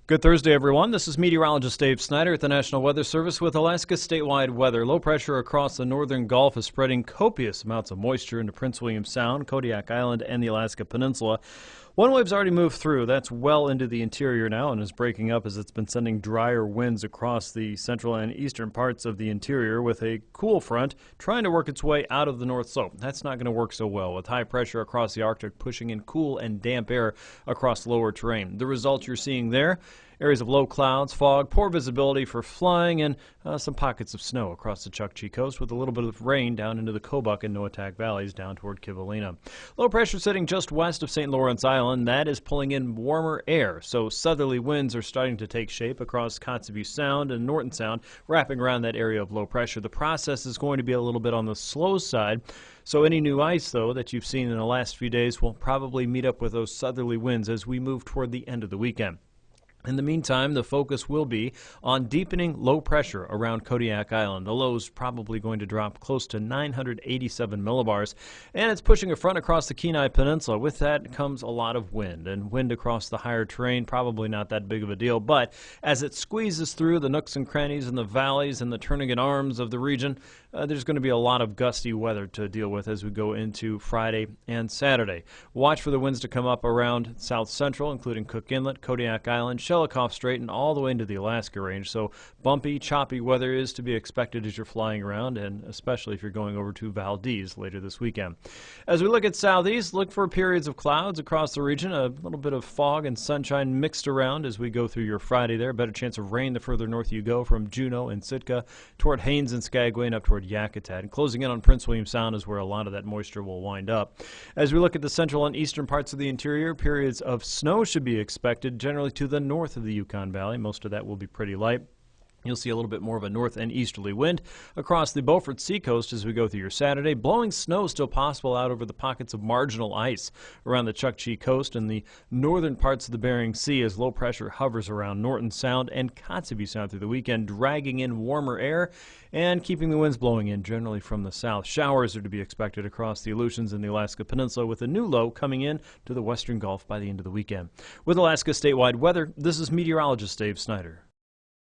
Good Thursday, everyone. This is meteorologist Dave Snyder at the National Weather Service with Alaska statewide weather. Low pressure across the northern Gulf is spreading copious amounts of moisture into Prince William Sound, Kodiak Island, and the Alaska Peninsula. One wave's already moved through. That's well into the interior now and is breaking up as it's been sending drier winds across the central and eastern parts of the interior with a cool front trying to work its way out of the north slope. That's not going to work so well with high pressure across the Arctic pushing in cool and damp air across lower terrain. The result you're seeing there, areas of low clouds, fog, poor visibility for flying, and some pockets of snow across the Chukchi coast with a little bit of rain down into the Kobuk and Noatak valleys down toward Kivalina. Low pressure sitting just west of St. Lawrence Island. That is pulling in warmer air, so southerly winds are starting to take shape across Kotzebue Sound and Norton Sound, wrapping around that area of low pressure. The process is going to be a little bit on the slow side, so any new ice, though, that you've seen in the last few days will probably meet up with those southerly winds as we move toward the end of the weekend. In the meantime, the focus will be on deepening low pressure around Kodiak Island. The low's probably going to drop close to 987 millibars, and it's pushing a front across the Kenai Peninsula. With that comes a lot of wind, and wind across the higher terrain, probably not that big of a deal. But as it squeezes through the nooks and crannies and the valleys and the turning and arms of the region, there's going to be a lot of gusty weather to deal with as we go into Friday and Saturday. Watch for the winds to come up around South Central, including Cook Inlet, Kodiak Island, Shelikof Strait, and all the way into the Alaska Range. So bumpy, choppy weather is to be expected as you're flying around, and especially if you're going over to Valdez later this weekend. As we look at southeast, look for periods of clouds across the region, a little bit of fog and sunshine mixed around as we go through your Friday there. Better chance of rain the further north you go from Juneau and Sitka toward Haines and Skagway and up toward Yakutat. And closing in on Prince William Sound is where a lot of that moisture will wind up. As we look at the central and eastern parts of the interior, periods of snow should be expected generally to the north of the Yukon Valley. Most of that will be pretty light. You'll see a little bit more of a north and easterly wind across the Beaufort Seacoast as we go through your Saturday. Blowing snow still possible out over the pockets of marginal ice around the Chukchi Coast and the northern parts of the Bering Sea as low pressure hovers around Norton Sound and Kotzebue Sound through the weekend, dragging in warmer air and keeping the winds blowing in generally from the south. Showers are to be expected across the Aleutians and the Alaska Peninsula with a new low coming in to the western Gulf by the end of the weekend. With Alaska statewide weather, this is meteorologist Dave Snyder.